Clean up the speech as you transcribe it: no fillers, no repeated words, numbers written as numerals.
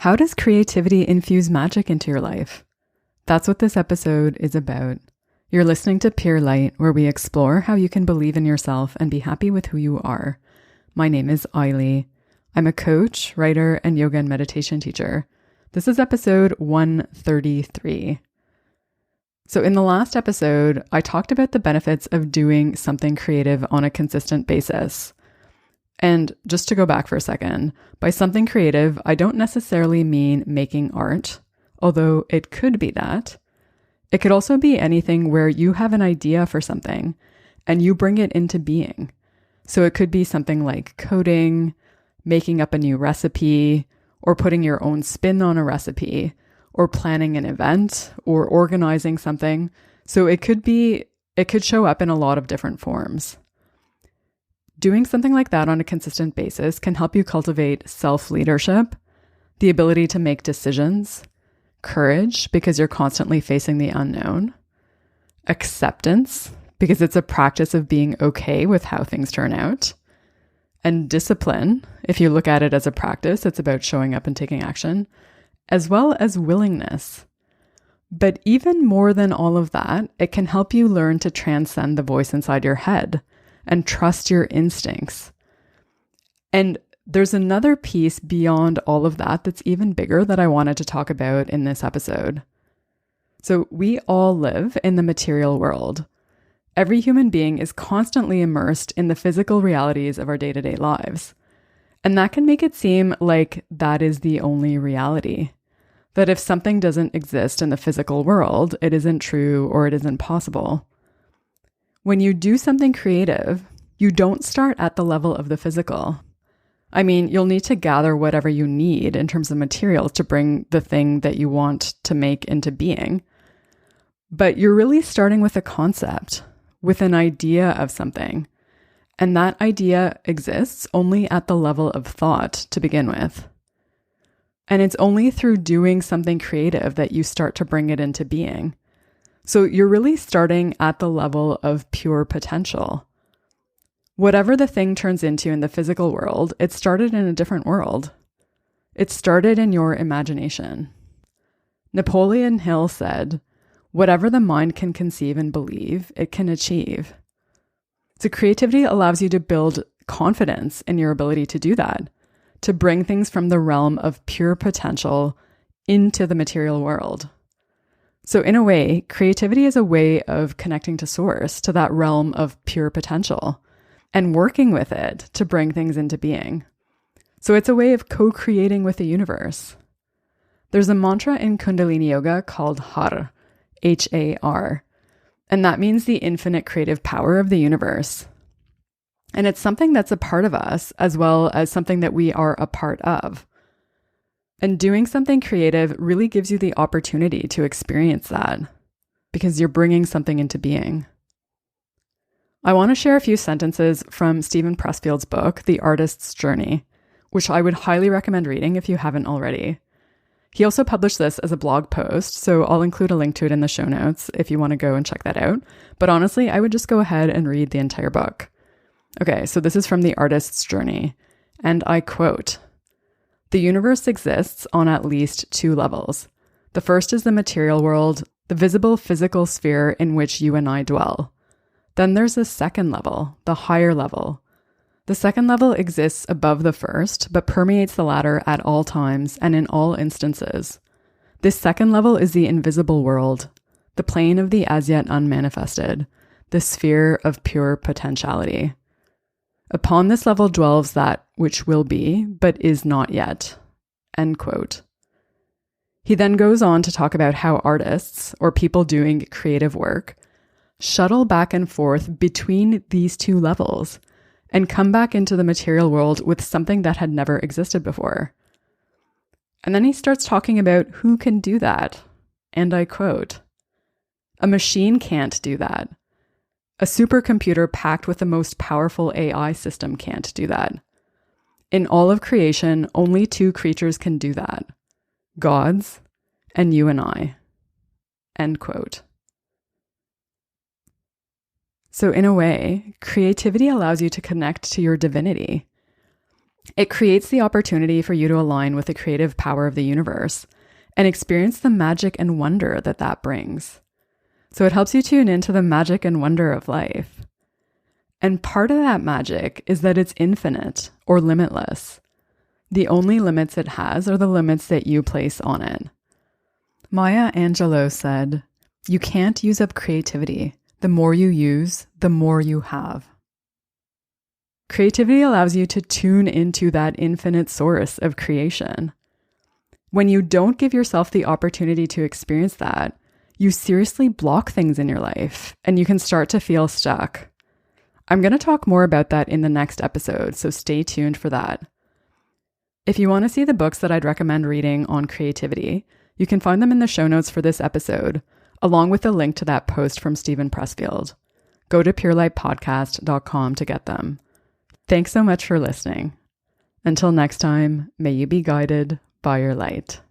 How does creativity infuse magic into your life? That's what this episode is about. You're listening to Pure Light, where we explore how you can believe in yourself and be happy with who you are. My name is Ailey. I'm a coach, writer, and yoga and meditation teacher. This is episode 133. So in the last episode, I talked about the benefits of doing something creative on a consistent basis. And just to go back for a second, by something creative, I don't necessarily mean making art, although it could be that. It could also be anything where you have an idea for something and you bring it into being. So it could be something like coding, making up a new recipe, or putting your own spin on a recipe, or planning an event, or organizing something. So it could show up in a lot of different forms. Doing something like that on a consistent basis can help you cultivate self-leadership, the ability to make decisions, courage because you're constantly facing the unknown, acceptance because it's a practice of being okay with how things turn out, and discipline. If you look at it as a practice, it's about showing up and taking action, as well as willingness. But even more than all of that, it can help you learn to transcend the voice inside your head and trust your instincts. And there's another piece beyond all of that that's even bigger that I wanted to talk about in this episode. So we all live in the material world. Every human being is constantly immersed in the physical realities of our day-to-day lives. And that can make it seem like that is the only reality. That if something doesn't exist in the physical world, it isn't true or it isn't possible. When you do something creative, you don't start at the level of the physical. I mean, you'll need to gather whatever you need in terms of materials to bring the thing that you want to make into being. But you're really starting with a concept, with an idea of something. And that idea exists only at the level of thought to begin with. And it's only through doing something creative that you start to bring it into being. So you're really starting at the level of pure potential. Whatever the thing turns into in the physical world, it started in a different world. It started in your imagination. Napoleon Hill said, "Whatever the mind can conceive and believe, it can achieve." So creativity allows you to build confidence in your ability to do that, to bring things from the realm of pure potential into the material world. So in a way, creativity is a way of connecting to source, to that realm of pure potential, and working with it to bring things into being. So it's a way of co-creating with the universe. There's a mantra in Kundalini Yoga called Har, H-A-R, and that means the infinite creative power of the universe. And it's something that's a part of us as well as something that we are a part of. And doing something creative really gives you the opportunity to experience that because you're bringing something into being. I want to share a few sentences from Steven Pressfield's book, The Artist's Journey, which I would highly recommend reading if you haven't already. He also published this as a blog post, so I'll include a link to it in the show notes if you want to go and check that out. But honestly, I would just go ahead and read the entire book. Okay, so this is from The Artist's Journey, and I quote, "The universe exists on at least two levels. The first is the material world, the visible physical sphere in which you and I dwell. Then there's a second level, the higher level. The second level exists above the first, but permeates the latter at all times and in all instances. This second level is the invisible world, the plane of the as yet unmanifested, the sphere of pure potentiality. Upon this level dwells that which will be, but is not yet." End quote. He then goes on to talk about how artists, or people doing creative work, shuttle back and forth between these two levels and come back into the material world with something that had never existed before. And then he starts talking about who can do that. And I quote, "A machine can't do that. A supercomputer packed with the most powerful AI system can't do that. In all of creation, only two creatures can do that. Gods and you and I." End quote. So in a way, creativity allows you to connect to your divinity. It creates the opportunity for you to align with the creative power of the universe and experience the magic and wonder that that brings. So it helps you tune into the magic and wonder of life. And part of that magic is that it's infinite or limitless. The only limits it has are the limits that you place on it. Maya Angelou said, "You can't use up creativity. The more you use, the more you have." Creativity allows you to tune into that infinite source of creation. When you don't give yourself the opportunity to experience that, you seriously block things in your life and you can start to feel stuck. I'm going to talk more about that in the next episode, so stay tuned for that. If you want to see the books that I'd recommend reading on creativity, you can find them in the show notes for this episode, along with the link to that post from Stephen Pressfield. Go to purelightpodcast.com to get them. Thanks so much for listening. Until next time, may you be guided by your light.